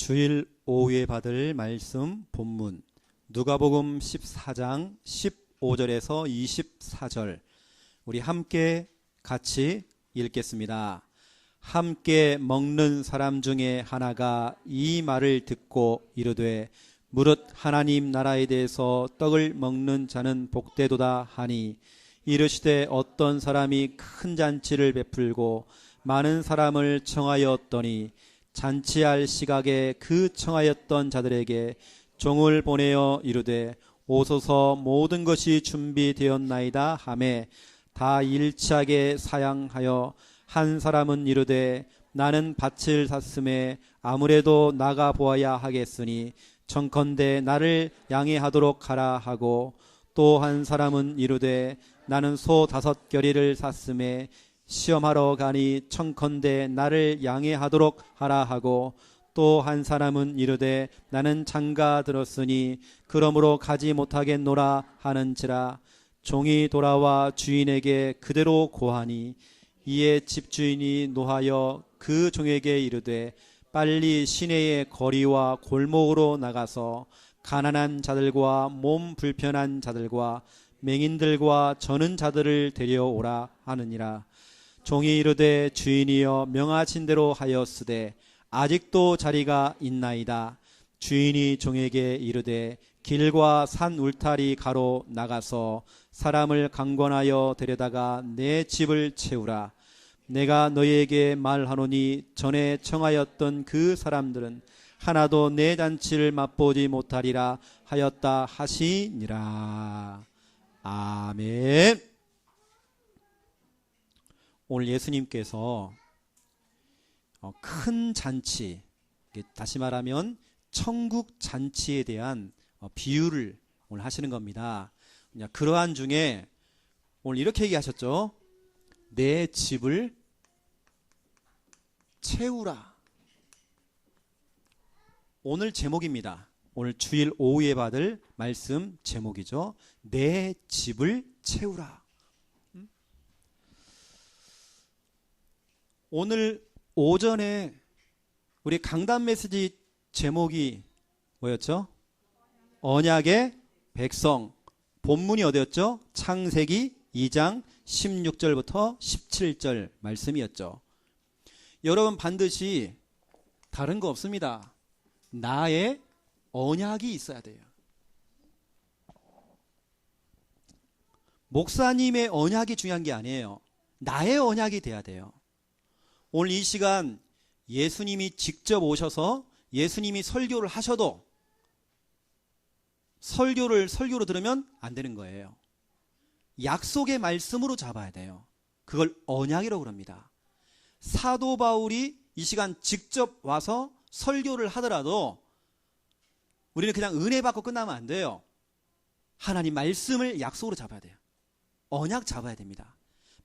주일 오후에 받을 말씀 본문 누가복음 14장 15절에서 24절 우리 함께 같이 읽겠습니다. 함께 먹는 사람 중에 하나가 이 말을 듣고 이르되 무릇 하나님 나라에 대해서 떡을 먹는 자는 복되도다 하니 이르시되 어떤 사람이 큰 잔치를 베풀고 많은 사람을 청하였더니 잔치할 시각에 그 청하였던 자들에게 종을 보내어 이르되 오소서 모든 것이 준비되었나이다 하매 다 일치하게 사양하여 한 사람은 이르되 나는 밭을 샀음에 아무래도 나가 보아야 하겠으니 청컨대 나를 양해하도록 하라 하고 또 한 사람은 이르되 나는 소 5겨리를 샀음에 시험하러 가니 청컨대 나를 양해하도록 하라 하고 또 한 사람은 이르되 나는 장가 들었으니 그러므로 가지 못하겠노라 하는지라. 종이 돌아와 주인에게 그대로 고하니 이에 집주인이 노하여 그 종에게 이르되 빨리 시내의 거리와 골목으로 나가서 가난한 자들과 몸 불편한 자들과 맹인들과 저는 자들을 데려오라 하느니라. 종이 이르되 주인이여 명하신 대로 하였으되 아직도 자리가 있나이다. 주인이 종에게 이르되 길과 산 울타리 가로 나가서 사람을 강권하여 데려다가 내 집을 채우라. 내가 너희에게 말하노니 전에 청하였던 그 사람들은 하나도 내 잔치를 맛보지 못하리라 하였다 하시니라. 아멘. 오늘 예수님께서 큰 잔치, 다시 말하면 천국 잔치에 대한 비유를 오늘 하시는 겁니다. 그러한 중에 오늘 이렇게 얘기하셨죠. 내 집을 채우라. 오늘 제목입니다. 오늘 주일 오후에 받을 말씀 제목이죠. 내 집을 채우라. 오늘 오전에 우리 강단 메시지 제목이 뭐였죠? 언약의 백성. 본문이 어디였죠? 창세기 2장 16절부터 17절 말씀이었죠. 여러분 반드시 다른 거 없습니다. 나의 언약이 있어야 돼요. 목사님의 언약이 중요한 게 아니에요. 나의 언약이 돼야 돼요. 오늘 이 시간 예수님이 직접 오셔서 예수님이 설교를 하셔도 설교로 들으면 안 되는 거예요. 약속의 말씀으로 잡아야 돼요. 그걸 언약이라고 합니다. 사도 바울이 이 시간 직접 와서 설교를 하더라도 우리는 그냥 은혜 받고 끝나면 안 돼요. 하나님 말씀을 약속으로 잡아야 돼요. 언약 잡아야 됩니다.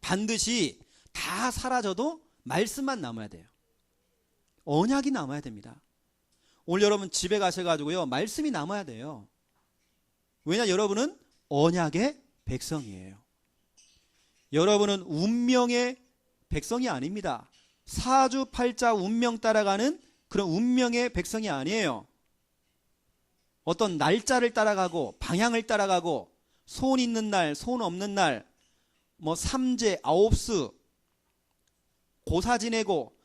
반드시 다 사라져도 말씀만 남아야 돼요. 언약이 남아야 됩니다. 오늘 여러분 집에 가셔가지고요, 말씀이 남아야 돼요. 왜냐, 여러분은 언약의 백성이에요. 여러분은 운명의 백성이 아닙니다. 사주팔자 운명 따라가는 그런 운명의 백성이 아니에요. 어떤 날짜를 따라가고 방향을 따라가고 손 있는 날, 손 없는 날, 삼재, 아홉수 고사 지내고,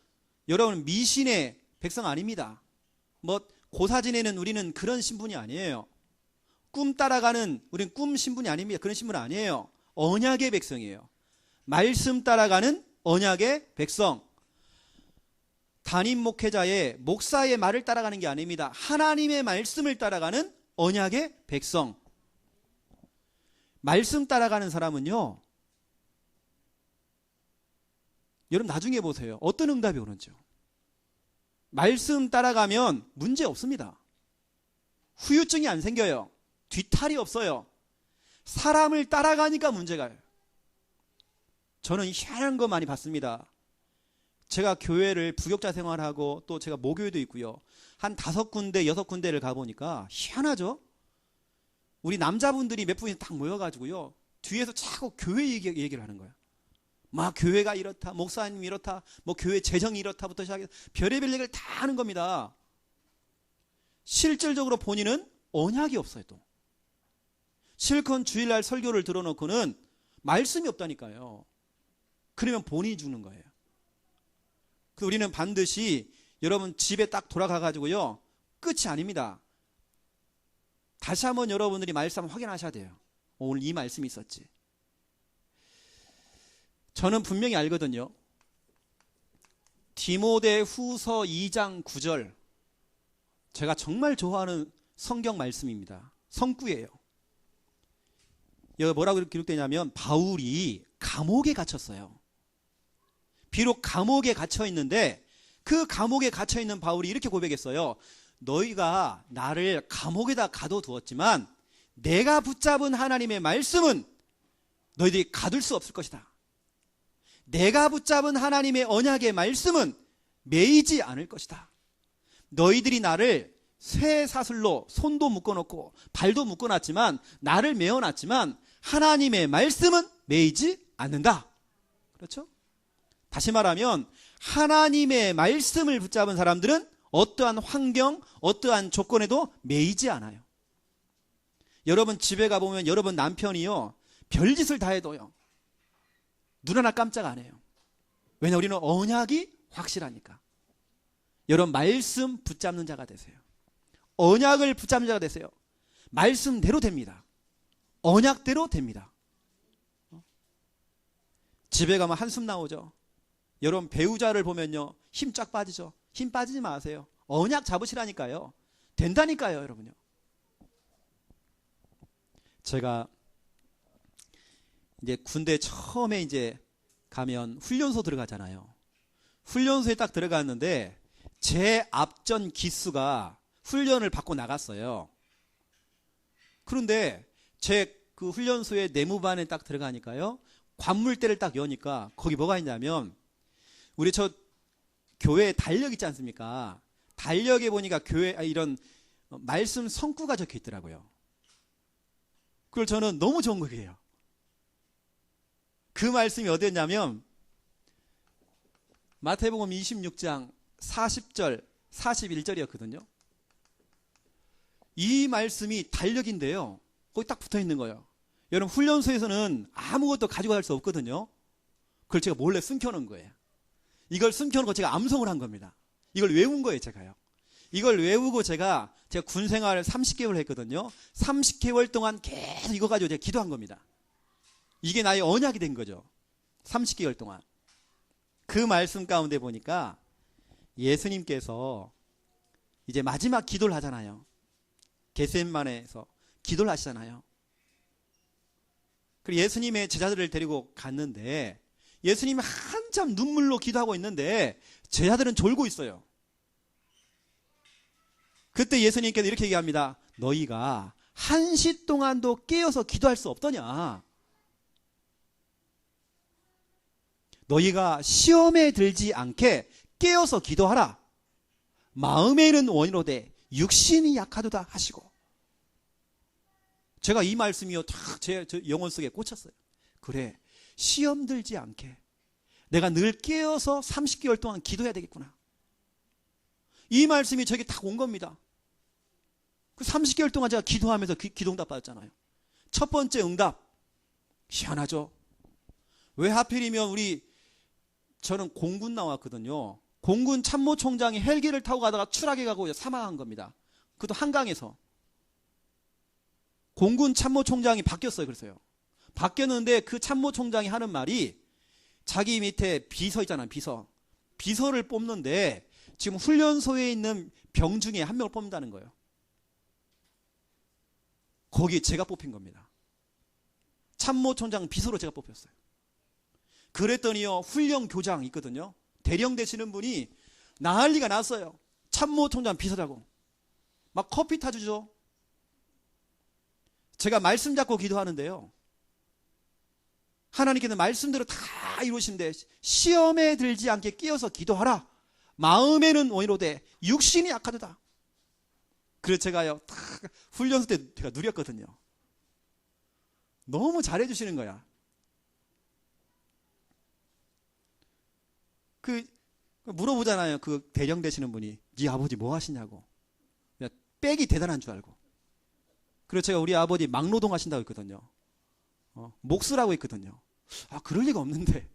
여러분 미신의 백성 아닙니다. 고사 지내는 우리는 그런 신분이 아니에요. 꿈 따라가는 우리는 꿈 신분이 아닙니다. 그런 신분 아니에요. 언약의 백성이에요. 말씀 따라가는 언약의 백성. 담임 목회자의 목사의 말을 따라가는 게 아닙니다. 하나님의 말씀을 따라가는 언약의 백성. 말씀 따라가는 사람은요, 여러분 나중에 보세요. 어떤 응답이 오는지요. 말씀 따라가면 문제 없습니다. 후유증이 안 생겨요. 뒤탈이 없어요. 사람을 따라가니까 문제가요. 저는 희한한 거 많이 봤습니다. 제가 교회를 부역자 생활하고 또 제가 모교회도 있고요. 한 5군데 6군데를 가보니까 희한하죠. 우리 남자분들이 몇 분이 딱 모여가지고요, 뒤에서 자꾸 교회 얘기를 하는 거예요. 막 교회가 이렇다, 목사님 이렇다, 교회 재정이 이렇다부터 시작해서 별의별 얘기를 다 하는 겁니다. 실질적으로 본인은 언약이 없어요. 또 실컷 주일날 설교를 들어놓고는 말씀이 없다니까요. 그러면 본인이 죽는 거예요. 그래서 우리는 반드시 여러분 집에 딱 돌아가가지고요, 끝이 아닙니다. 다시 한번 여러분들이 말씀 확인하셔야 돼요. 오늘 이 말씀이 있었지. 저는 분명히 알거든요. 디모데 후서 2장 9절, 제가 정말 좋아하는 성경 말씀입니다. 성구예요. 여기 뭐라고 기록되냐면 바울이 감옥에 갇혔어요. 비록 감옥에 갇혀 있는데 그 감옥에 갇혀 있는 바울이 이렇게 고백했어요. 너희가 나를 감옥에다 가둬두었지만 내가 붙잡은 하나님의 말씀은 너희들이 가둘 수 없을 것이다. 내가 붙잡은 하나님의 언약의 말씀은 매이지 않을 것이다. 너희들이 나를 쇠사슬로 손도 묶어놓고 발도 묶어놨지만, 나를 메어놨지만 하나님의 말씀은 매이지 않는다. 그렇죠? 다시 말하면 하나님의 말씀을 붙잡은 사람들은 어떠한 환경, 어떠한 조건에도 매이지 않아요. 여러분 집에 가보면 여러분 남편이요, 별짓을 다 해도요, 눈 하나 깜짝 안 해요. 왜냐, 우리는 언약이 확실하니까. 여러분 말씀 붙잡는 자가 되세요. 언약을 붙잡는 자가 되세요. 말씀대로 됩니다. 언약대로 됩니다. 집에 가면 한숨 나오죠. 여러분 배우자를 보면요, 힘 쫙 빠지죠. 힘 빠지지 마세요. 언약 잡으시라니까요. 된다니까요, 여러분요. 제가 이제 군대 처음에 이제 가면 훈련소 들어가잖아요. 훈련소에 딱 들어갔는데 제 앞전 기수가 훈련을 받고 나갔어요. 그런데 제 그 훈련소의 내무반에 딱 들어가니까요, 관물대를 딱 여니까 거기 뭐가 있냐면, 우리 저 교회 달력 있지 않습니까? 달력에 보니까 교회 이런 말씀 성구가 적혀 있더라고요. 그걸 저는 너무 좋은 거예요. 그 말씀이 어디였냐면 마태복음 26장 40절 41절이었거든요. 이 말씀이 달력인데요, 거기 딱 붙어 있는 거예요. 여러분 훈련소에서는 아무것도 가지고 갈 수 없거든요. 그걸 제가 몰래 숨겨놓은 거예요. 이걸 숨겨놓고 제가 암송을 한 겁니다. 이걸 외운 거예요, 제가요. 이걸 외우고 제가 군 생활을 30개월 했거든요. 30개월 동안 계속 이거 가지고 제가 기도한 겁니다. 이게 나의 언약이 된 거죠. 30개월 동안. 그 말씀 가운데 보니까 예수님께서 이제 마지막 기도를 하잖아요. 겟세마네에서 기도를 하시잖아요. 그리고 예수님의 제자들을 데리고 갔는데 예수님이 한참 눈물로 기도하고 있는데 제자들은 졸고 있어요. 그때 예수님께서 이렇게 얘기합니다. 너희가 1시 동안도 깨어서 기도할 수 없더냐? 너희가 시험에 들지 않게 깨어서 기도하라. 마음에는 원이로되 육신이 약하도다 하시고. 제가 이 말씀이요, 탁 제 영혼 속에 꽂혔어요. 그래, 시험 들지 않게 내가 늘 깨어서 30개월 동안 기도해야 되겠구나. 이 말씀이 저에게 딱 온 겁니다. 그 30개월 동안 제가 기도하면서 기도응답 받았잖아요. 첫 번째 응답, 희한하죠. 왜 하필이면 저는 공군 나왔거든요. 공군 참모총장이 헬기를 타고 가다가 추락해가고 사망한 겁니다. 그것도 한강에서. 공군 참모총장이 바뀌었어요. 그래서요. 바뀌었는데 그 참모총장이 하는 말이, 자기 밑에 비서 있잖아요. 비서를 뽑는데 지금 훈련소에 있는 병 중에 한 명을 뽑는다는 거예요. 거기에 제가 뽑힌 겁니다. 참모총장 비서로 제가 뽑혔어요. 그랬더니요, 훈련 교장 있거든요. 대령 되시는 분이 난리가 났어요. 참모총장 비서라고. 막 커피 타주죠. 제가 말씀 잡고 기도하는데요, 하나님께서 말씀대로 다 이루시는데 시험에 들지 않게 끼어서 기도하라. 마음에는 원이로되 육신이 약하도다. 그래서 제가요, 다 훈련소 때 제가 누렸거든요. 너무 잘해주시는 거야. 물어보잖아요. 그 대령 되시는 분이, 네 아버지 뭐 하시냐고. 백이 대단한 줄 알고. 그래서 제가 우리 아버지 막노동 하신다고 했거든요. 목수라고 했거든요. 아, 그럴 리가 없는데.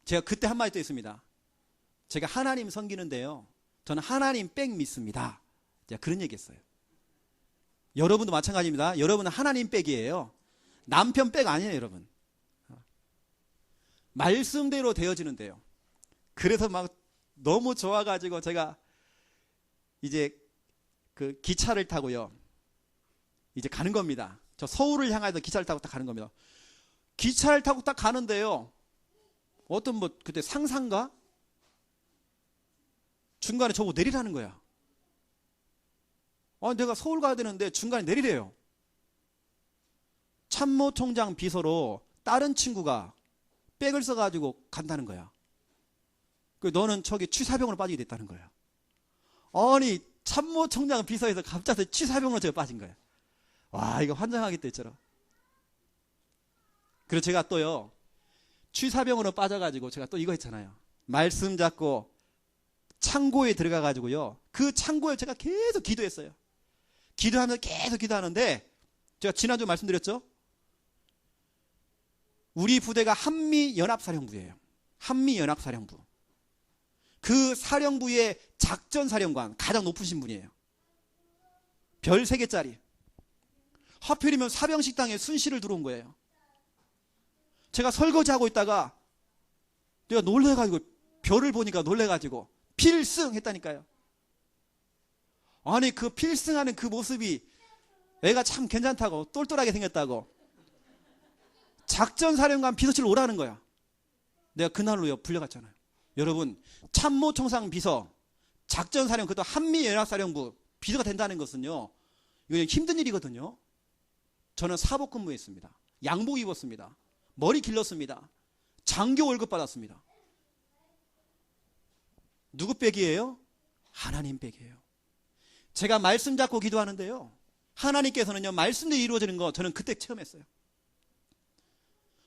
제가 그때 한마디 또 했습니다. 제가 하나님 섬기는데요, 저는 하나님 백 믿습니다. 제가 그런 얘기 했어요. 여러분도 마찬가지입니다. 여러분은 하나님 백이에요. 남편 백 아니에요, 여러분. 말씀대로 되어지는데요. 그래서 막 너무 좋아가지고 제가 이제 그 기차를 타고요, 이제 가는 겁니다. 저 서울을 향해서 기차를 타고 딱 가는 겁니다. 기차를 타고 딱 가는데요, 어떤 뭐 그때 상사인가? 중간에 저보고 내리라는 거야. 내가 서울 가야 되는데 중간에 내리래요. 참모총장 비서로 다른 친구가 백을 써가지고 간다는 거야. 너는 저기 취사병으로 빠지게 됐다는 거야. 아니, 참모총장 비서에서 갑자기 취사병으로 제가 빠진 거야. 와, 이거 환장하겠다 했잖아. 그래서 제가 또요, 취사병으로 빠져가지고 제가 또 이거 했잖아요. 말씀 잡고 창고에 들어가가지고요, 그 창고에 제가 계속 기도했어요. 기도하면서 계속 기도하는데, 제가 지난주 말씀드렸죠? 우리 부대가 한미연합사령부예요. 한미연합사령부. 그 사령부의 작전사령관, 가장 높으신 분이에요. 별 3개짜리. 하필이면 사병식당에 순시를 들어온 거예요. 제가 설거지하고 있다가 내가 놀래가지고, 별을 보니까 놀래가지고 필승 했다니까요. 아니, 그 필승하는 그 모습이 애가 참 괜찮다고, 똘똘하게 생겼다고 작전사령관 비서실로 오라는 거야. 내가 그날로요 불려갔잖아요. 여러분, 참모총장 비서, 작전사령, 그것도 한미연합사령부 비서가 된다는 것은요, 이거 힘든 일이거든요. 저는 사복근무했습니다. 양복 입었습니다. 머리 길렀습니다. 장교 월급 받았습니다. 누구 백이에요? 하나님 백이에요. 제가 말씀 잡고 기도하는데요, 하나님께서는요, 말씀대로 이루어지는 거 저는 그때 체험했어요.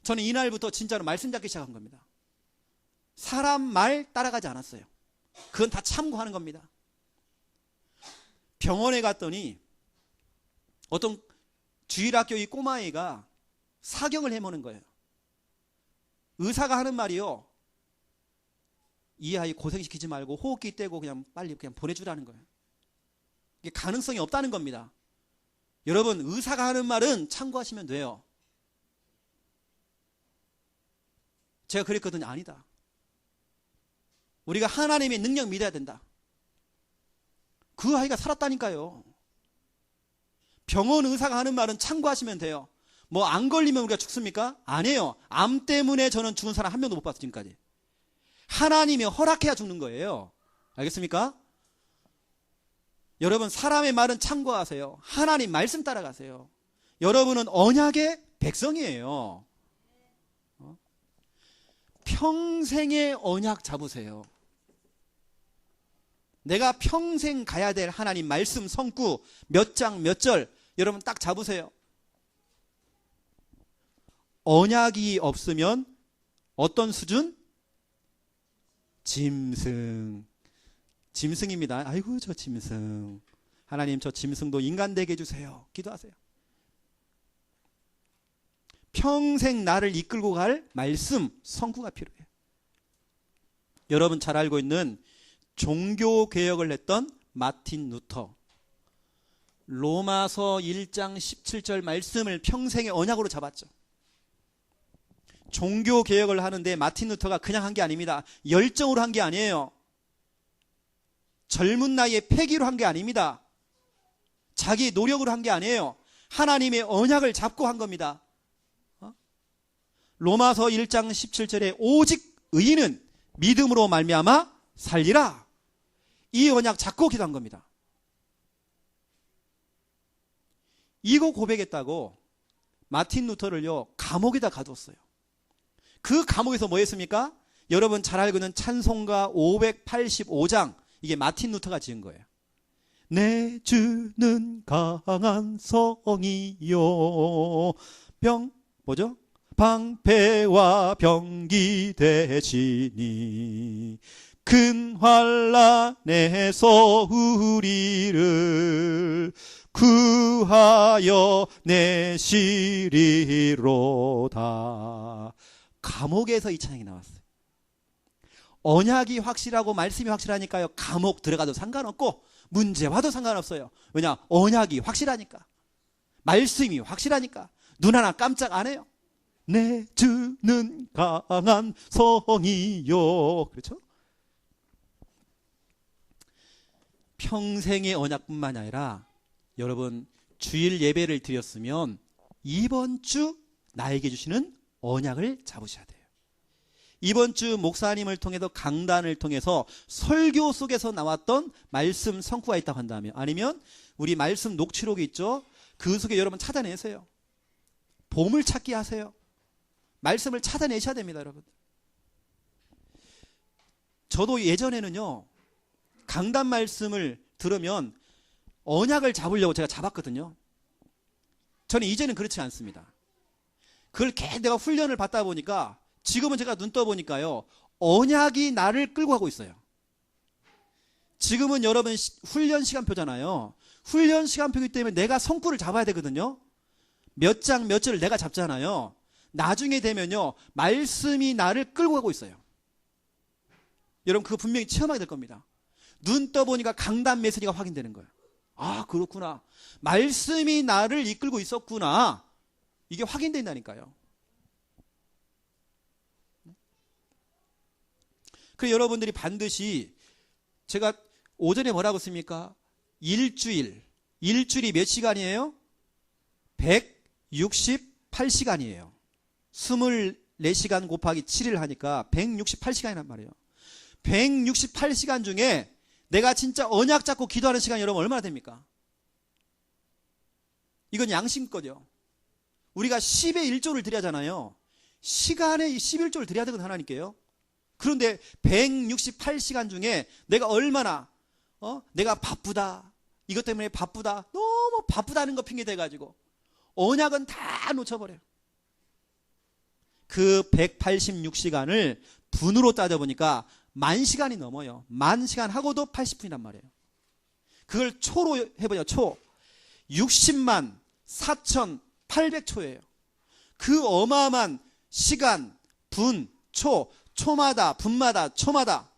저는 이날부터 진짜로 말씀 잡기 시작한 겁니다. 사람 말 따라가지 않았어요. 그건 다 참고하는 겁니다. 병원에 갔더니 어떤 주일학교 이 꼬마아이가 사경을 해보는 거예요. 의사가 하는 말이요, 이 아이 고생시키지 말고 호흡기 떼고 그냥 빨리 그냥 보내주라는 거예요. 이게 가능성이 없다는 겁니다. 여러분, 의사가 하는 말은 참고하시면 돼요. 제가 그랬거든요. 아니다. 우리가 하나님의 능력 믿어야 된다. 그 아이가 살았다니까요. 병원 의사가 하는 말은 참고하시면 돼요. 뭐 안 걸리면 우리가 죽습니까? 아니에요. 암 때문에 저는 죽은 사람 한 명도 못 봤어요, 지금까지. 하나님이 허락해야 죽는 거예요. 알겠습니까? 여러분, 사람의 말은 참고하세요. 하나님 말씀 따라가세요. 여러분은 언약의 백성이에요. 평생의 언약 잡으세요. 내가 평생 가야 될 하나님 말씀 성구 몇 장 몇 절 여러분 딱 잡으세요. 언약이 없으면 어떤 수준? 짐승. 짐승입니다. 아이고, 저 짐승. 하나님, 저 짐승도 인간 되게 해주세요. 기도하세요. 평생 나를 이끌고 갈 말씀, 성구가 필요해요. 여러분 잘 알고 있는 종교개혁을 했던 마틴 루터, 로마서 1장 17절 말씀을 평생의 언약으로 잡았죠. 종교개혁을 하는데 마틴 루터가 그냥 한 게 아닙니다. 열정으로 한 게 아니에요. 젊은 나이에 패기로 한 게 아닙니다. 자기 노력으로 한 게 아니에요. 하나님의 언약을 잡고 한 겁니다. 로마서 1장 17절에 오직 의인은 믿음으로 말미암아 살리라. 이 언약 잡고 기도한 겁니다. 이거 고백했다고 마틴 루터를요 감옥에다 가두었어요. 그 감옥에서 뭐 했습니까? 여러분 잘 알고 있는 찬송가 585장, 이게 마틴 루터가 지은 거예요. 내 주는 강한 성이요 뭐죠? 방패와 병기 되시니 큰 환난에서 우리를 구하여 내시리로다. 감옥에서 이 찬양이 나왔어요. 언약이 확실하고 말씀이 확실하니까요, 감옥 들어가도 상관없고 문제 와도 상관없어요. 왜냐? 언약이 확실하니까, 말씀이 확실하니까 눈 하나 깜짝 안 해요. 내 주는 강한 성이요. 그렇죠? 평생의 언약뿐만 아니라 여러분, 주일 예배를 드렸으면 이번 주 나에게 주시는 언약을 잡으셔야 돼요. 이번 주 목사님을 통해서, 강단을 통해서 설교 속에서 나왔던 말씀 성구가 있다고 한다면, 아니면 우리 말씀 녹취록이 있죠. 그 속에 여러분 찾아내세요. 보물찾기 하세요. 말씀을 찾아내셔야 됩니다, 여러분. 저도 예전에는요, 강단 말씀을 들으면 언약을 잡으려고 제가 잡았거든요. 저는 이제는 그렇지 않습니다. 그걸 계속 내가 훈련을 받다 보니까 지금은 제가 눈 떠보니까요, 언약이 나를 끌고 가고 있어요. 지금은 여러분 훈련 시간표잖아요. 훈련 시간표이기 때문에 내가 성구를 잡아야 되거든요. 몇 장 몇 절을 내가 잡잖아요. 나중에 되면요, 말씀이 나를 끌고 가고 있어요. 여러분 그거 분명히 체험하게 될 겁니다. 눈 떠보니까 강단 메시지가 확인되는 거예요. 아, 그렇구나. 말씀이 나를 이끌고 있었구나. 이게 확인된다니까요. 그래서 여러분들이 반드시, 제가 오전에 뭐라고 했습니까? 일주일이 몇 시간이에요? 168시간이에요. 24시간 곱하기 7을 하니까 168시간이란 말이에요. 168시간 중에 내가 진짜 언약 잡고 기도하는 시간이 여러분 얼마나 됩니까? 이건 양심거죠. 우리가 10의 1조를 드려야잖아요. 시간에 11조를 드려야 되거든, 하나님께요. 그런데 168시간 중에 내가 얼마나 내가 바쁘다, 이것 때문에 바쁘다, 너무 바쁘다는 거 핑계 대가지고 언약은 다 놓쳐버려요. 그 186시간을 분으로 따져보니까 10,000시간이 넘어요. 10,000시간 하고도 80분이란 말이에요. 그걸 초로 해보죠. 초. 60만 4,800초예요. 그 어마어마한 시간, 분, 초마다, 분마다, 초마다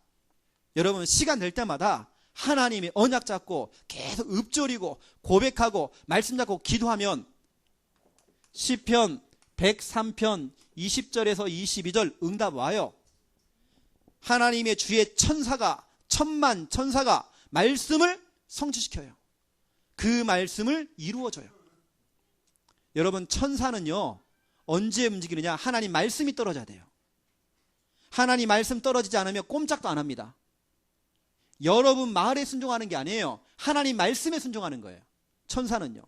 여러분 시간 낼 때마다 하나님이 언약 잡고 계속 읊조리고 고백하고 말씀 잡고 기도하면 시편 103편 20절에서 22절 응답 와요. 하나님의 주의 천사가, 천만 천사가 말씀을 성취시켜요. 그 말씀을 이루어줘요. 여러분 천사는요, 언제 움직이느냐? 하나님 말씀이 떨어져야 돼요. 하나님 말씀 떨어지지 않으면 꼼짝도 안 합니다. 여러분 말에 순종하는 게 아니에요. 하나님 말씀에 순종하는 거예요. 천사는요.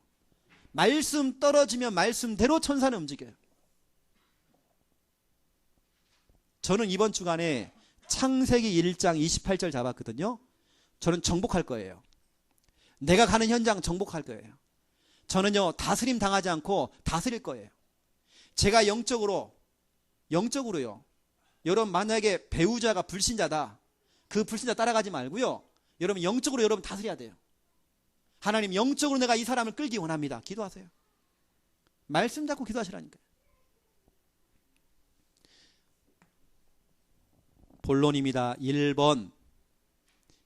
말씀 떨어지면 말씀대로 천사는 움직여요. 저는 이번 주간에 창세기 1장 28절 잡았거든요. 저는 정복할 거예요. 내가 가는 현장 정복할 거예요. 저는요, 다스림 당하지 않고 다스릴 거예요. 제가 영적으로요, 여러분 만약에 배우자가 불신자다, 그 불신자 따라가지 말고요, 여러분 영적으로 여러분 다스려야 돼요. 하나님, 영적으로 내가 이 사람을 끌기 원합니다. 기도하세요. 말씀 잡고 기도하시라니까요. 본론입니다. 1번,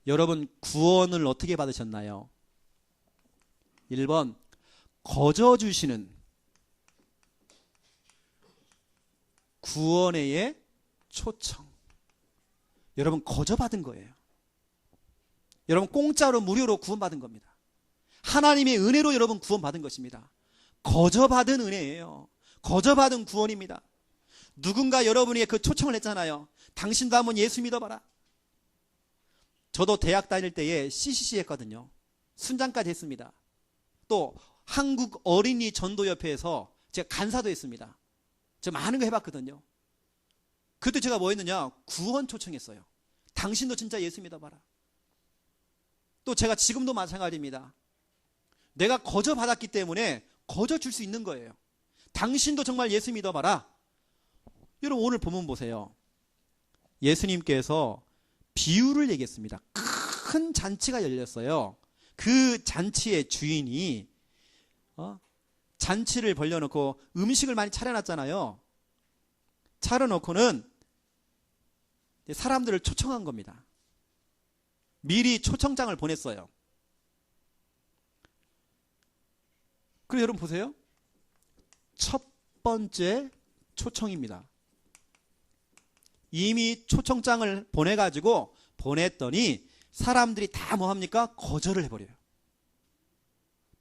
여러분 구원을 어떻게 받으셨나요? 1번, 거저 주시는 구원의 초청. 여러분 거저 받은 거예요. 여러분 공짜로 무료로 구원받은 겁니다. 하나님의 은혜로 여러분 구원받은 것입니다. 거저 받은 은혜예요. 거저 받은 구원입니다. 누군가 여러분에게 그 초청을 했잖아요. 당신도 한번 예수 믿어봐라. 저도 대학 다닐 때에 CCC 했거든요. 순장까지 했습니다. 또 한국 어린이 전도협회에서 제가 간사도 했습니다. 제가 많은 거 해봤거든요. 그때 제가 뭐 했느냐? 구원 초청했어요. 당신도 진짜 예수 믿어봐라. 또 제가 지금도 마찬가지입니다. 내가 거저 받았기 때문에 거저 줄 수 있는 거예요. 당신도 정말 예수 믿어봐라. 여러분 오늘 본문 보세요. 예수님께서 비유를 얘기했습니다. 큰 잔치가 열렸어요. 그 잔치의 주인이 잔치를 벌려놓고 음식을 많이 차려놨잖아요. 차려놓고는 사람들을 초청한 겁니다. 미리 초청장을 보냈어요. 그리고 여러분 보세요. 첫 번째 초청입니다. 이미 초청장을 보냈더니 사람들이 다 뭐합니까? 거절을 해버려요.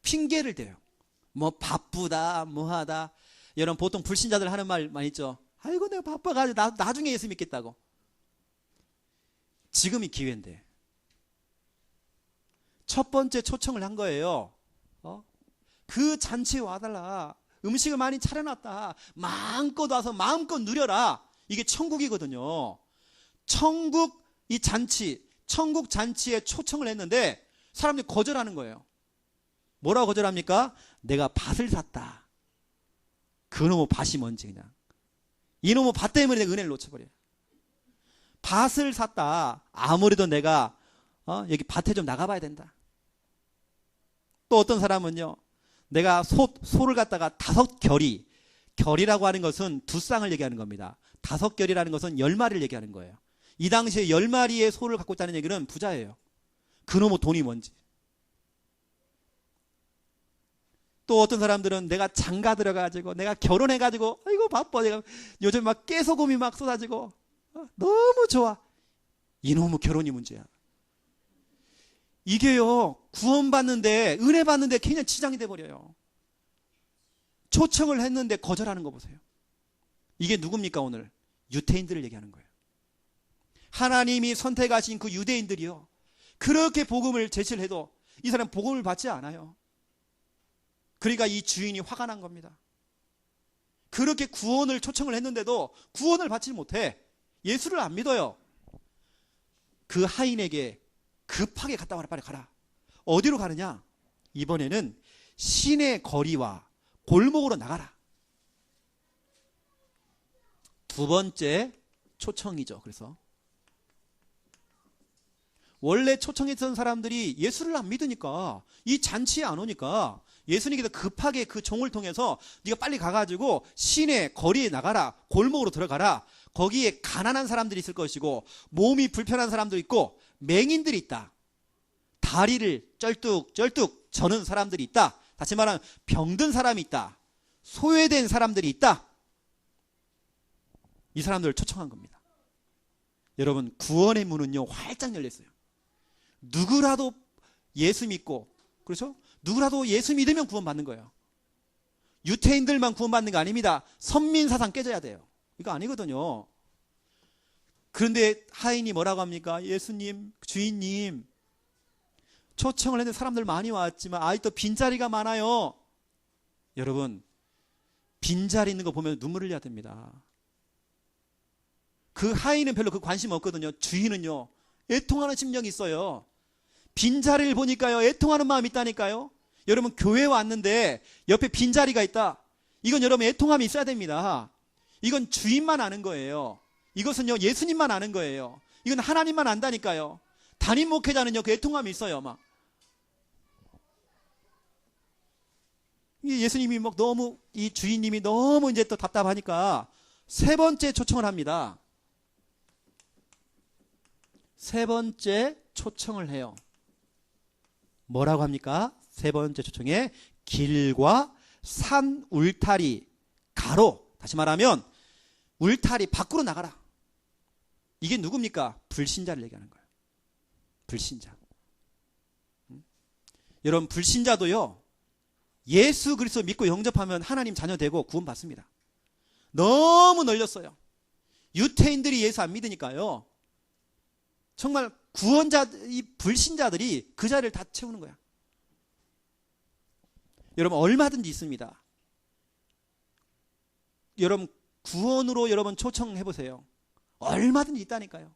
핑계를 대요. 뭐 바쁘다 뭐하다. 여러분 보통 불신자들 하는 말 많이 있죠. 아이고 내가 바빠가지고 나중에 예수 믿겠다고. 지금이 기회인데 첫 번째 초청을 한 거예요. 그 잔치에 와달라. 음식을 많이 차려놨다. 마음껏 와서 마음껏 누려라. 이게 천국이거든요. 천국 잔치에 초청을 했는데 사람들이 거절하는 거예요. 뭐라고 거절합니까? 내가 밭을 샀다. 그놈의 밭이 뭔지 그냥. 이놈의 밭 때문에 내가 은혜를 놓쳐버려요. 밭을 샀다. 아무래도 내가 여기 밭에 좀 나가봐야 된다. 또 어떤 사람은요. 내가 소를 갖다가 5결이, 결이라고 하는 것은 두 쌍을 얘기하는 겁니다. 5결이라는 것은 10마리를 얘기하는 거예요. 이 당시에 10마리의 소를 갖고 있다는 얘기는 부자예요. 그놈의 돈이 뭔지. 또 어떤 사람들은 내가 장가 들어가지고 내가 결혼해가지고 아이고 바빠 내가 요즘 막 깨소금이 막 쏟아지고 너무 좋아. 이놈의 결혼이 문제야. 이게요 구원받는데 은혜 받는데 그냥 지장이 돼버려요. 초청을 했는데 거절하는 거 보세요. 이게 누굽니까 오늘? 유대인들을 얘기하는 거예요. 하나님이 선택하신 그 유대인들이요 그렇게 복음을 제시를 해도 이 사람 복음을 받지 않아요. 그러니까 이 주인이 화가 난 겁니다. 그렇게 구원을 초청을 했는데도 구원을 받지 못해. 예수를 안 믿어요. 그 하인에게 급하게 갔다 와라. 빨리 가라. 어디로 가느냐? 이번에는 시내 거리와 골목으로 나가라. 두 번째 초청이죠. 그래서 원래 초청했던 사람들이 예수를 안 믿으니까 이 잔치에 안 오니까 예수님께서 급하게 그 종을 통해서 네가 빨리 가가지고 시내 거리에 나가라. 골목으로 들어가라. 거기에 가난한 사람들이 있을 것이고 몸이 불편한 사람도 있고 맹인들이 있다. 다리를 쩔뚝쩔뚝 저는 사람들이 있다. 다시 말하면 병든 사람이 있다. 소외된 사람들이 있다. 이 사람들을 초청한 겁니다. 여러분 구원의 문은요 활짝 열렸어요. 누구라도 예수 믿고 그렇죠? 누구라도 예수 믿으면 구원받는 거예요. 유태인들만 구원받는 거 아닙니다. 선민사상 깨져야 돼요. 이거 아니거든요. 그런데 하인이 뭐라고 합니까? 예수님, 주인님 초청을 했는데 사람들 많이 왔지만 아직도 빈자리가 많아요. 여러분 빈자리 있는 거 보면 눈물을 흘려야 됩니다. 그 하인은 별로 그 관심 없거든요. 주인은요 애통하는 심정이 있어요. 빈자리를 보니까요 애통하는 마음이 있다니까요. 여러분 교회에 왔는데 옆에 빈자리가 있다. 이건 여러분 애통함이 있어야 됩니다. 이건 주인만 아는 거예요. 이것은요 예수님만 아는 거예요. 이건 하나님만 안다니까요. 담임 목회자는요 그 애통함이 있어요. 막 예수님이 막 너무 이 주인님이 너무 이제 또 답답하니까 세 번째 초청을 합니다. 세 번째 초청을 해요. 뭐라고 합니까? 세 번째 초청에 길과 산 울타리 가로, 다시 말하면 울타리 밖으로 나가라. 이게 누굽니까? 불신자를 얘기하는 거예요. 불신자. 여러분 불신자도요 예수 그리스도 믿고 영접하면 하나님 자녀 되고 구원받습니다. 너무 널렸어요. 유태인들이 예수 안 믿으니까요 정말 구원자, 이 불신자들이 그 자리를 다 채우는 거야. 여러분 얼마든지 있습니다. 여러분 구원으로 여러분 초청해 보세요. 얼마든지 있다니까요.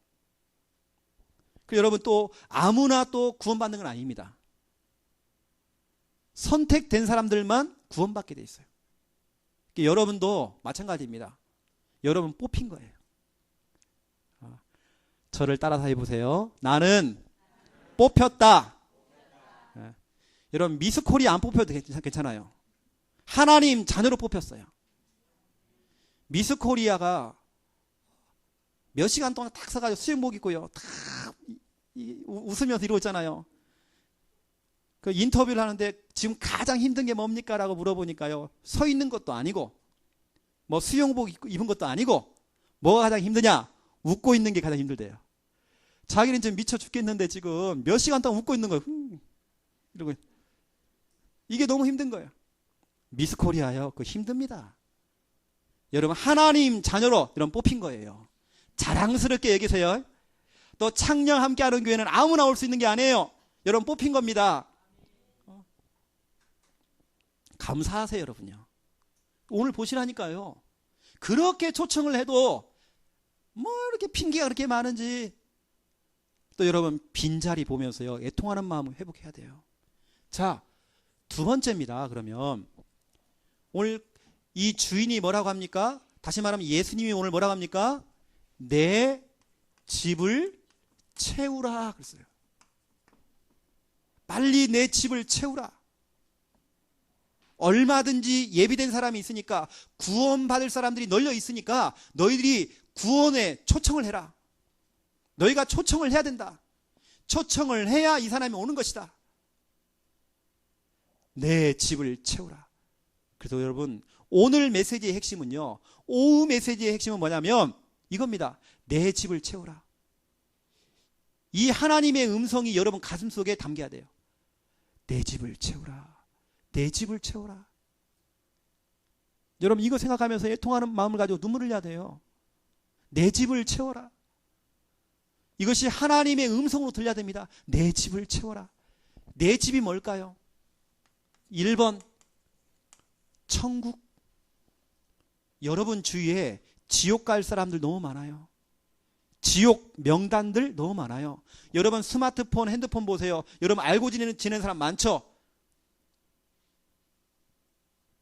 그리고 여러분 또 아무나 또 구원받는 건 아닙니다. 선택된 사람들만 구원받게 돼 있어요. 여러분도 마찬가지입니다. 여러분 뽑힌 거예요. 저를 따라서 해보세요. 나는 뽑혔다. 예. 여러분 미스코리아 안 뽑혀도 괜찮아요. 하나님 자녀로 뽑혔어요. 미스코리아가 몇 시간 동안 딱 서가지고 수영복 입고요. 딱 웃으면서 이러고 있잖아요. 그 인터뷰를 하는데 지금 가장 힘든 게 뭡니까? 라고 물어보니까요. 서 있는 것도 아니고 뭐 수영복 입은 것도 아니고 뭐가 가장 힘드냐? 웃고 있는 게 가장 힘들대요. 자기는 지금 미쳐 죽겠는데 지금 몇 시간 동안 웃고 있는 거예요. 이러고 이게 너무 힘든 거예요. 미스코리아요. 그거 힘듭니다. 여러분 하나님 자녀로 여러분 뽑힌 거예요. 자랑스럽게 여기세요. 또 창녕 함께하는 교회는 아무나 올 수 있는 게 아니에요. 여러분 뽑힌 겁니다. 감사하세요 여러분요. 오늘 보시라니까요. 그렇게 초청을 해도 뭐 이렇게 핑계가 그렇게 많은지. 또 여러분 빈자리 보면서요. 애통하는 마음을 회복해야 돼요. 자, 두 번째입니다. 그러면 오늘 이 주인이 뭐라고 합니까? 다시 말하면 예수님이 오늘 뭐라고 합니까? 내 집을 채우라 그랬어요. 빨리 내 집을 채우라. 얼마든지 예비된 사람이 있으니까 구원받을 사람들이 널려 있으니까 너희들이 구원에 초청을 해라. 너희가 초청을 해야 된다. 초청을 해야 이 사람이 오는 것이다. 내 집을 채우라. 그래서 여러분 오늘 메시지의 핵심은요. 오후 메시지의 핵심은 뭐냐면 이겁니다. 내 집을 채우라. 이 하나님의 음성이 여러분 가슴속에 담겨야 돼요. 내 집을 채우라. 내 집을 채우라. 여러분 이거 생각하면서 애통하는 마음을 가지고 눈물을 흘려야 돼요. 내 집을 채워라. 이것이 하나님의 음성으로 들려야 됩니다. 내 집을 채워라. 내 집이 뭘까요? 1번 천국. 여러분 주위에 지옥 갈 사람들 너무 많아요. 지옥 명단들 너무 많아요. 여러분 스마트폰, 핸드폰 보세요. 여러분 알고 지내는 사람 많죠?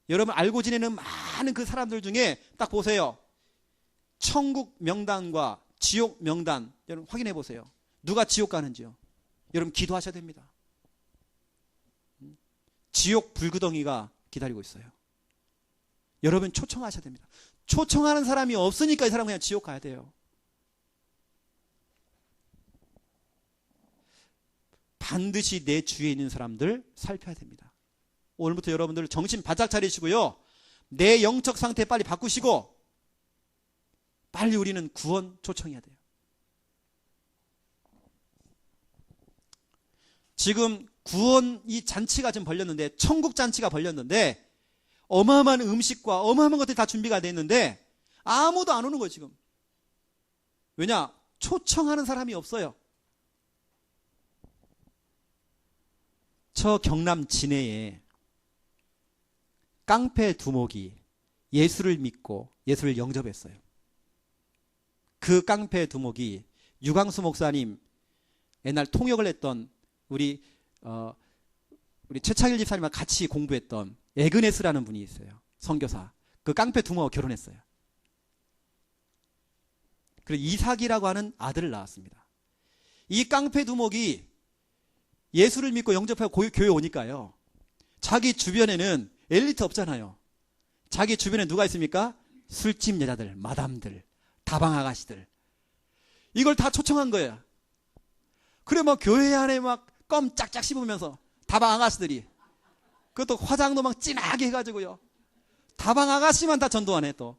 여러분 알고 지내는 많은 그 사람들 중에 딱 보세요. 천국 명단과 지옥 명단 여러분 확인해 보세요. 누가 지옥 가는지요? 여러분 기도하셔야 됩니다. 지옥 불구덩이가 기다리고 있어요. 여러분 초청하셔야 됩니다. 초청하는 사람이 없으니까 이 사람 그냥 지옥 가야 돼요. 반드시 내 주위에 있는 사람들 살펴야 됩니다. 오늘부터 여러분들 정신 바짝 차리시고요. 내 영적 상태 빨리 바꾸시고 빨리 우리는 구원 초청해야 돼요. 지금 구원 이 잔치가 지금 벌렸는데 천국 잔치가 벌렸는데 어마어마한 음식과 어마어마한 것들이 다 준비가 돼 있는데 아무도 안 오는 거예요 지금. 왜냐? 초청하는 사람이 없어요. 저 경남 진해에 깡패 두목이 예수를 믿고 예수를 영접했어요. 그 깡패 두목이 유광수 목사님 옛날 통역을 했던 우리 최창일 집사님과 같이 공부했던 에그네스라는 분이 있어요. 선교사. 그 깡패 두목하고 결혼했어요. 그리고 이삭이라고 하는 아들을 낳았습니다. 이 깡패 두목이 예수를 믿고 영접하고 교회 오니까요. 자기 주변에는 엘리트 없잖아요. 자기 주변에 누가 있습니까? 술집 여자들, 마담들, 다방 아가씨들. 이걸 다 초청한 거예요. 그래 막 교회 안에 막 껌 짝짝 씹으면서 다방 아가씨들이 그것도 화장도 막 진하게 해가지고요. 다방 아가씨만 다 전도하네 또.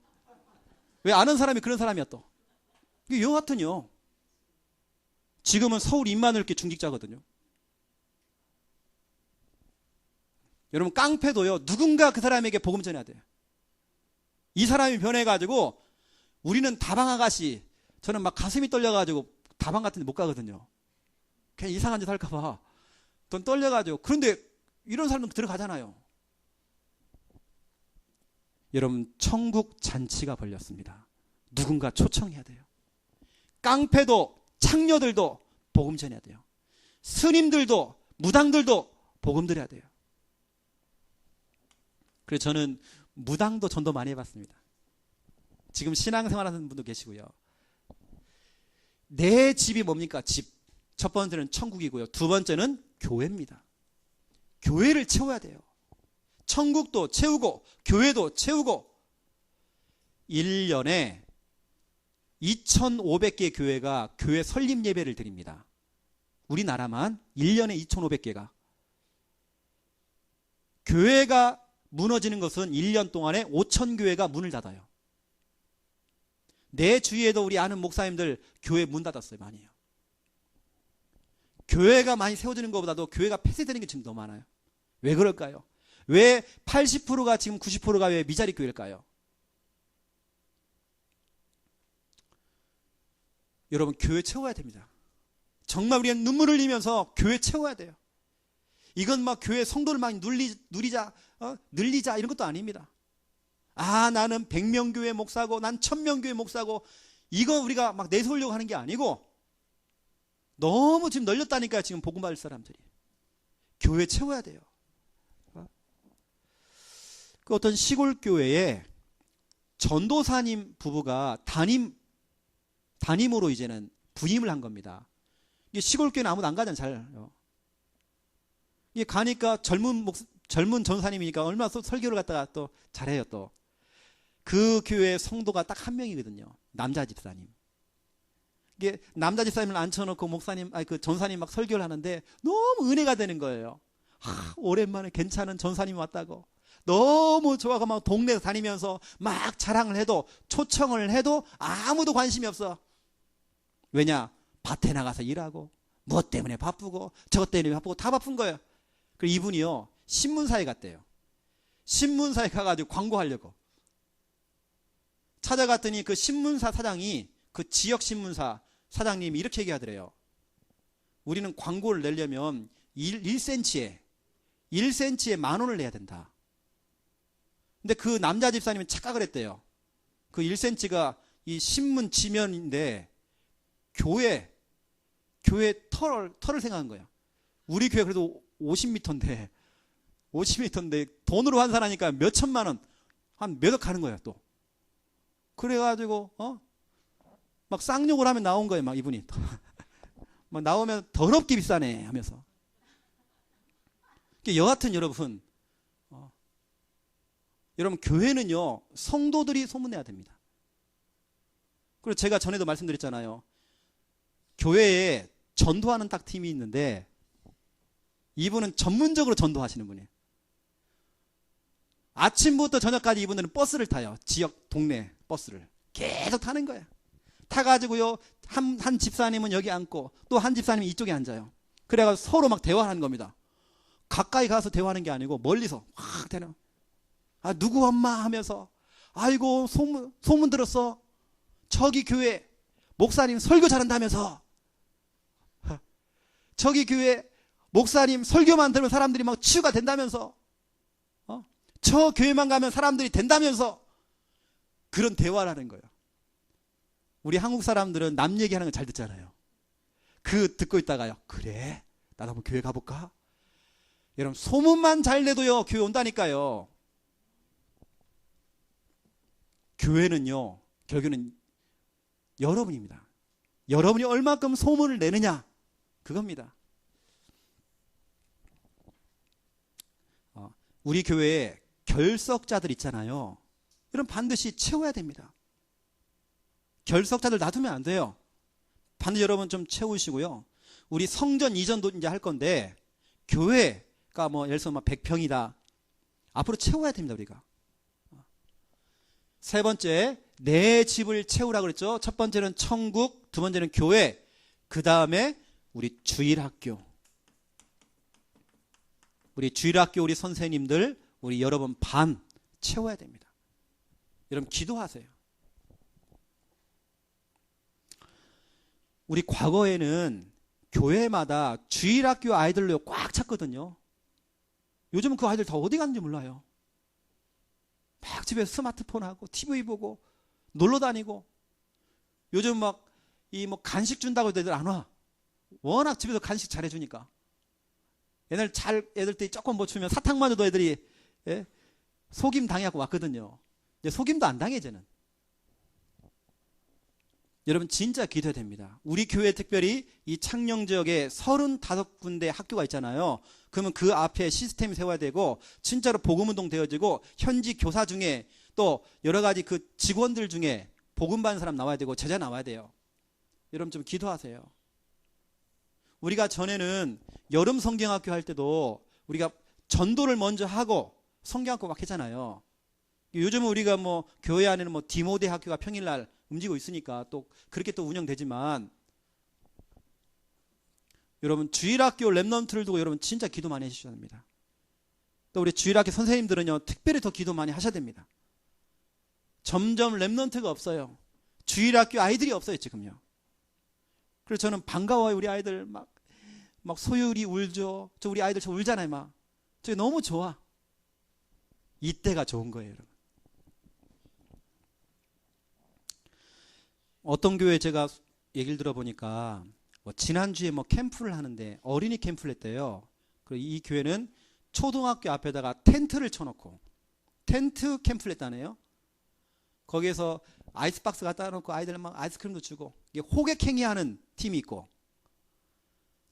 왜 아는 사람이 그런 사람이야 또. 이게 여하튼요. 지금은 서울 입만을게 중직자거든요. 여러분 깡패도요. 누군가 그 사람에게 복음 전해야 돼요. 이 사람이 변해가지고 우리는 다방 아가씨 저는 막 가슴이 떨려가지고 다방 같은 데 못 가거든요. 그냥 이상한 짓 할까봐 돈 떨려가지고. 그런데 이런 사람도 들어가잖아요. 여러분 천국 잔치가 벌렸습니다. 누군가 초청해야 돼요. 깡패도 창녀들도 복음 전해야 돼요. 스님들도 무당들도 복음 드려야 돼요. 그래서 저는 무당도 전도 많이 해봤습니다. 지금 신앙생활 하는 분도 계시고요. 내 집이 뭡니까? 집. 첫 번째는 천국이고요. 두 번째는 교회입니다. 교회를 채워야 돼요. 천국도 채우고 교회도 채우고 1년에 2,500개 교회가 교회 설립 예배를 드립니다. 우리나라만 1년에 2,500개가. 교회가 무너지는 것은 1년 동안에 5,000교회가 문을 닫아요. 내 주위에도 우리 아는 목사님들 교회 문 닫았어요. 많이요. 교회가 많이 세워지는 것보다도 교회가 폐쇄되는 게 지금 더 많아요. 왜 그럴까요? 왜 80%가 지금 90%가 왜 미자리 교회일까요? 여러분, 교회 채워야 됩니다. 정말 우리는 눈물을 흘리면서 교회 채워야 돼요. 이건 막 교회 성도를 막 늘리자 이런 것도 아닙니다. 나는 100명 교회 목사고 난 1000명 교회 목사고 이거 우리가 막 내세우려고 하는 게 아니고 너무 지금 널렸다니까요. 지금 복음 받을 사람들이. 교회 채워야 돼요. 그 어떤 시골 교회에 전도사님 부부가 담임으로 이제는 부임을 한 겁니다. 이게 시골 교회는 아무도 안 가잖아요. 잘. 이게 가니까 젊은 전사님이니까 얼마나 설교를 갖다가 또 잘해요. 또 그 교회 성도가 딱 한 명이거든요. 남자 집사님. 이게 남자 집사님을 앉혀놓고 목사님, 그 전사님 막 설교를 하는데 너무 은혜가 되는 거예요. 오랜만에 괜찮은 전사님이 왔다고. 너무 좋아가 막 동네 다니면서 막 자랑을 해도 초청을 해도 아무도 관심이 없어. 왜냐? 밭에 나가서 일하고 무엇 때문에 바쁘고 저것 때문에 바쁘고 다 바쁜 거예요. 그리고 이분이요 신문사에 갔대요. 신문사에 가가지고 광고하려고 찾아갔더니 그 신문사 사장이 그 지역 신문사 사장님이 이렇게 얘기하더래요. 우리는 광고를 내려면 1cm에 1cm에 10,000원을 내야 된다. 근데 그 남자 집사님은 착각을 했대요. 그 1cm가 이 신문 지면인데 교회 털을 생각한 거예요. 우리 교회 그래도 50m인데 돈으로 환산하니까 몇 천만 원, 한 몇억 하는 거예요. 또 그래가지고 막 쌍욕을 하면 나온 거예요. 막 이분이 막 나오면 더럽게 비싸네 하면서. 여하튼 여러분 교회는요 성도들이 소문내야 됩니다. 그리고 제가 전에도 말씀드렸잖아요. 교회에 전도하는 딱 팀이 있는데 이분은 전문적으로 전도하시는 분이에요. 아침부터 저녁까지 이분들은 버스를 타요. 지역 동네 버스를 계속 타는 거예요. 타가지고요 한 집사님은 여기 앉고 또 한 집사님은 이쪽에 앉아요. 그래가지고 서로 막 대화하는 겁니다. 가까이 가서 대화하는 게 아니고 멀리서 확 대는. 누구 엄마 하면서 아이고 소문 들었어. 저기 교회 목사님 설교 잘한다면서. 저기 교회 목사님 설교만 들으면 사람들이 막 치유가 된다면서. 저 교회만 가면 사람들이 된다면서. 그런 대화를 하는 거예요. 우리 한국 사람들은 남 얘기하는 거 잘 듣잖아요. 그 듣고 있다가요. 그래? 나도 한번 교회 가볼까? 여러분 소문만 잘 내도요 교회 온다니까요. 교회는요 결국에는 여러분입니다. 여러분이 얼마큼 소문을 내느냐 그겁니다. 우리 교회에 결석자들 있잖아요. 이런 반드시 채워야 됩니다. 결석자들 놔두면 안 돼요. 반드시 여러분 좀 채우시고요. 우리 성전 이전도 이제 할 건데 교회가 뭐 예를 들어서 100평이다. 앞으로 채워야 됩니다. 우리가. 세 번째 내 집을 채우라 그랬죠. 첫 번째는 천국, 두 번째는 교회, 그 다음에 우리 주일학교. 우리 주일학교 우리 선생님들 우리 여러분 반 채워야 됩니다. 여러분 기도하세요. 우리 과거에는 교회마다 주일학교 아이들로 꽉 찼거든요. 요즘은 그 아이들 다 어디 갔는지 몰라요. 막 집에서 스마트폰하고 TV 보고 놀러 다니고 요즘 막 이 뭐 간식 준다고 해도 애들 안 와. 워낙 집에서 간식 잘해주니까. 옛날 애들 때 조금 뭐 주면 사탕만 줘도 애들이 속임 당해갖고 왔거든요. 이제 속임도 안 당해 이제는. 여러분 진짜 기도해야 됩니다. 우리 교회 특별히 이 창녕 지역에 35군데 학교가 있잖아요. 그러면 그 앞에 시스템 세워야 되고 진짜로 복음운동 되어지고 현지 교사 중에 또 여러 가지 그 직원들 중에 복음 받는 사람 나와야 되고 제자 나와야 돼요. 여러분 좀 기도하세요. 우리가 전에는 여름 성경학교 할 때도 우리가 전도를 먼저 하고 성경학교 막 했잖아요. 요즘은 우리가 뭐 교회 안에는 뭐 디모데 학교가 평일날 움직이고 있으니까 또 그렇게 또 운영되지만, 여러분 주일학교 랩넌트를 두고 여러분 진짜 기도 많이 해주셔야 됩니다. 또 우리 주일학교 선생님들은요 특별히 더 기도 많이 하셔야 됩니다. 점점 랩넌트가 없어요. 주일학교 아이들이 없어요 지금요. 그래서 저는 반가워요. 우리 아이들 막 소율이 울죠. 저 우리 아이들 저 울잖아요. 막 저 너무 좋아. 이때가 좋은 거예요 여러분. 어떤 교회 제가 얘기를 들어보니까 지난주에 캠프를 하는데 어린이 캠프를 했대요. 그리고 이 교회는 초등학교 앞에다가 텐트를 쳐놓고 텐트 캠프를 했다네요. 거기에서 아이스박스 갖다 놓고 아이들 막 아이스크림도 주고, 호객행위 하는 팀이 있고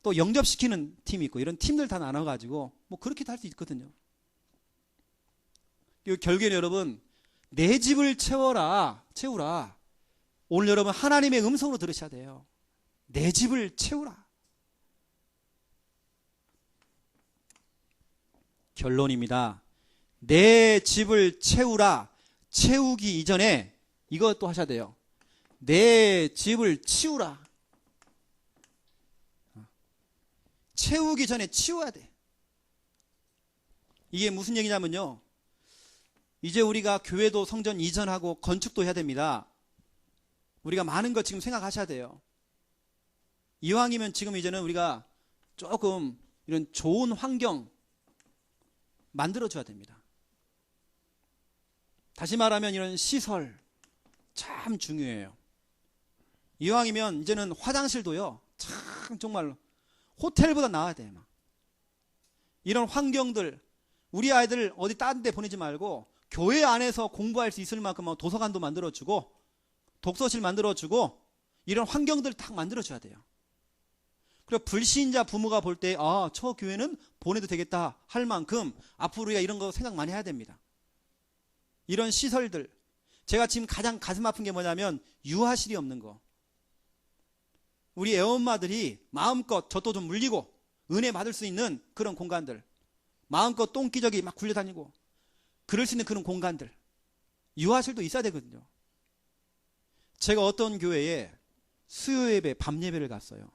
또 영접시키는 팀이 있고 이런 팀들 다 나눠가지고 그렇게도 할 수 있거든요. 결국에는 여러분 내 집을 채우라. 오늘 여러분 하나님의 음성으로 들으셔야 돼요. 내 집을 채우라. 결론입니다. 내 집을 채우라. 채우기 이전에 이것도 하셔야 돼요. 내 집을 치우라. 채우기 전에 치워야 돼. 이게 무슨 얘기냐면요, 이제 우리가 교회도 성전 이전하고 건축도 해야 됩니다. 우리가 많은 거 지금 생각하셔야 돼요. 이왕이면 지금 이제는 우리가 조금 이런 좋은 환경 만들어줘야 됩니다. 다시 말하면 이런 시설 참 중요해요. 이왕이면 이제는 화장실도요, 참 정말로 호텔보다 나아야 돼요. 이런 환경들, 우리 아이들 어디 다른 데 보내지 말고 교회 안에서 공부할 수 있을 만큼 도서관도 만들어주고 독서실 만들어주고 이런 환경들을 딱 만들어줘야 돼요. 그리고 불신자 부모가 볼 때 저 교회는 보내도 되겠다 할 만큼 앞으로 우리가 이런 거 생각 많이 해야 됩니다. 이런 시설들, 제가 지금 가장 가슴 아픈 게 뭐냐면 유아실이 없는 거. 우리 애엄마들이 마음껏 젖도 좀 물리고 은혜 받을 수 있는 그런 공간들, 마음껏 똥기저귀 막 굴려다니고 그럴 수 있는 그런 공간들, 유아실도 있어야 되거든요. 제가 어떤 교회에 수요예배, 밤예배를 갔어요.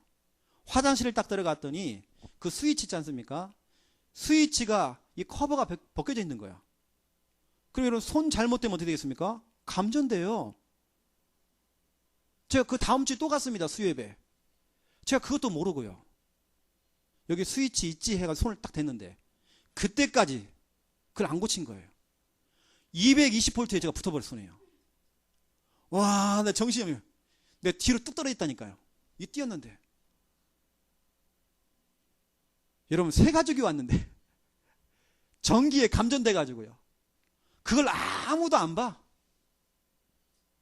화장실을 딱 들어갔더니 그 스위치 있지 않습니까? 스위치가 이 커버가 벗겨져 있는 거야. 그리고 여러분 손 잘못되면 어떻게 되겠습니까? 감전돼요. 제가 그 다음 주에 또 갔습니다. 수요예배. 제가 그것도 모르고요. 여기 스위치 있지 해가 손을 딱 댔는데 그때까지 그걸 안 고친 거예요. 220V에 제가 붙어버릴 손이에요. 와, 나 정신이 없네요. 내 뒤로 뚝 떨어졌다니까요. 이 뛰었는데. 여러분 새 가족이 왔는데 전기에 감전돼가지고요. 그걸 아무도 안 봐.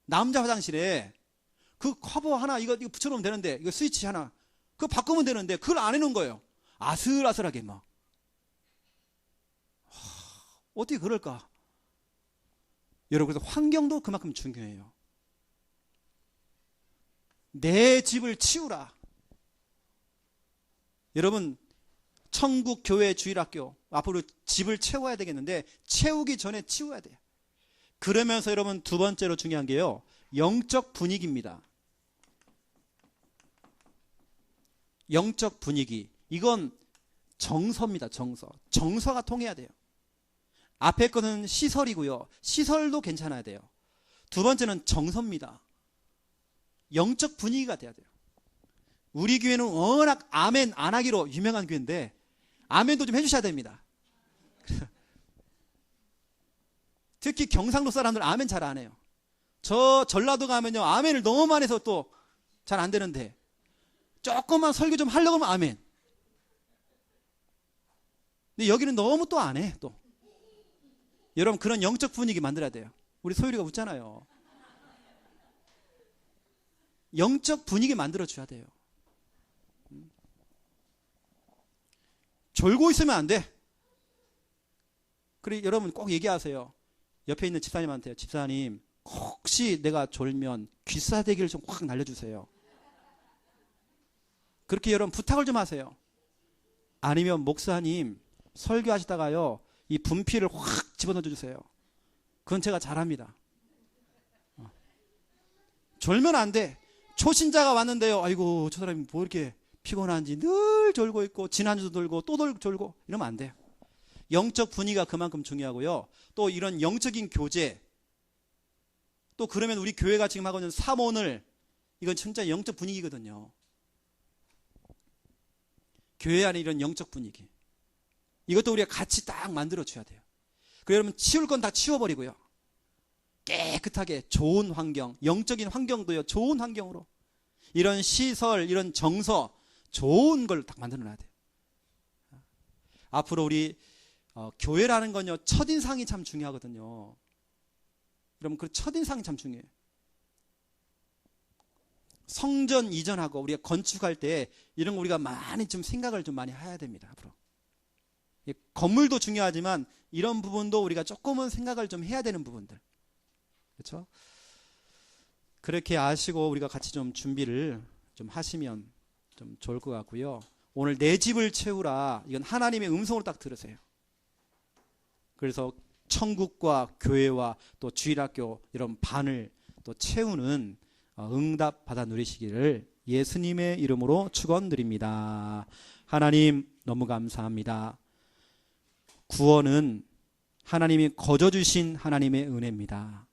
남자 화장실에 그 커버 하나 이거 붙여놓으면 되는데, 이거 스위치 하나 그거 바꾸면 되는데 그걸 안 해놓은 거예요. 아슬아슬하게 막. 어떻게 그럴까? 여러분 그래서 환경도 그만큼 중요해요. 내 집을 치우라. 여러분 천국 교회 주일학교 앞으로 집을 채워야 되겠는데 채우기 전에 치워야 돼요. 그러면서 여러분 두 번째로 중요한 게요, 영적 분위기입니다. 영적 분위기, 이건 정서입니다. 정서가 통해야 돼요. 앞에 거는 시설이고요, 시설도 괜찮아야 돼요. 두 번째는 정서입니다. 영적 분위기가 돼야 돼요. 우리 교회는 워낙 아멘 안 하기로 유명한 교회인데 아멘도 좀 해주셔야 됩니다. 특히 경상도 사람들 아멘 잘 안 해요. 저 전라도 가면요 아멘을 너무 많이 해서 또 잘 안 되는데 조금만 설교 좀 하려고 하면 아멘. 근데 여기는 너무 또 안 해. 또 여러분 그런 영적 분위기 만들어야 돼요. 우리 소율이가 웃잖아요. 영적 분위기 만들어줘야 돼요. 졸고 있으면 안 돼. 그래, 여러분 꼭 얘기하세요. 옆에 있는 집사님한테, 집사님 혹시 내가 졸면 귀싸대기를 좀 확 날려주세요. 그렇게 여러분 부탁을 좀 하세요. 아니면 목사님 설교하시다가요 이 분필을 확 집어넣어 주세요. 그건 제가 잘합니다. 졸면 안 돼. 초신자가 왔는데요, 아이고 저 사람이 뭐 이렇게 피곤한지 늘 졸고 있고 지난주도 졸고 또 졸고 이러면 안 돼요. 영적 분위기가 그만큼 중요하고요. 또 이런 영적인 교제, 또 그러면 우리 교회가 지금 하고 있는 사모늘, 이건 진짜 영적 분위기거든요. 교회 안에 이런 영적 분위기, 이것도 우리가 같이 딱 만들어줘야 돼요. 그리고 여러분 치울 건 다 치워버리고요, 깨끗하게 좋은 환경, 영적인 환경도요 좋은 환경으로, 이런 시설, 이런 정서 좋은 걸 딱 만들어놔야 돼요. 앞으로 우리 교회라는 건요 첫인상이 참 중요하거든요. 여러분 그 첫인상이 참 중요해요. 성전 이전하고 우리가 건축할 때 이런 거 우리가 많이 좀 생각을 좀 많이 해야 됩니다. 앞으로 건물도 중요하지만 이런 부분도 우리가 조금은 생각을 좀 해야 되는 부분들, 그렇죠? 그렇게 아시고 우리가 같이 좀 준비를 좀 하시면 좀 좋을 것 같고요. 오늘 내 집을 채우라, 이건 하나님의 음성으로 딱 들으세요. 그래서 천국과 교회와 또 주일학교 이런 반을 또 채우는 응답 받아 누리시기를 예수님의 이름으로 축원드립니다. 하나님 너무 감사합니다. 구원은 하나님이 거저 주신 하나님의 은혜입니다.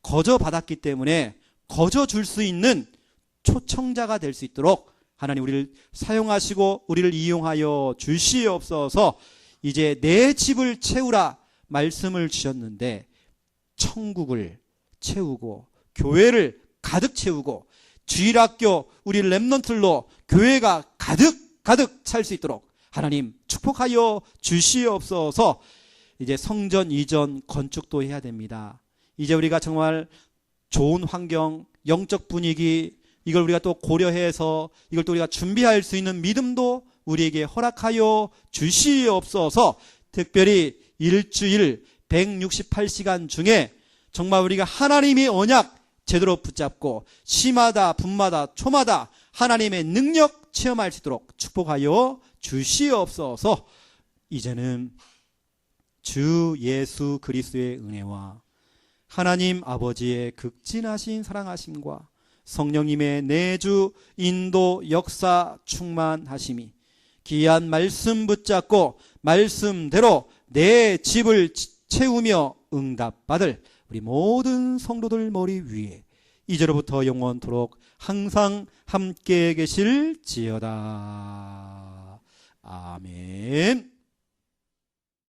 거저 받았기 때문에 거저 줄 수 있는 초청자가 될 수 있도록 하나님 우리를 사용하시고 우리를 이용하여 주시옵소서. 이제 내 집을 채우라 말씀을 주셨는데 천국을 채우고 교회를 가득 채우고 주일학교 우리 렘넌트로 교회가 가득 찰 수 있도록 하나님 축복하여 주시옵소서. 이제 성전 이전 건축도 해야 됩니다. 이제 우리가 정말 좋은 환경, 영적 분위기, 이걸 우리가 또 고려해서 이걸 또 우리가 준비할 수 있는 믿음도 우리에게 허락하여 주시옵소서. 특별히 일주일 168시간 중에 정말 우리가 하나님의 언약 제대로 붙잡고 시마다 분마다 초마다 하나님의 능력 체험할 수 있도록 축복하여 주시옵소서. 이제는 주 예수 그리스도의 은혜와 하나님 아버지의 극진하신 사랑하심과 성령님의 내주 인도 역사 충만하심이 귀한 말씀 붙잡고 말씀대로 내 집을 채우며 응답받을 우리 모든 성도들 머리 위에 이제로부터 영원토록 항상 함께 계실지어다. 아멘.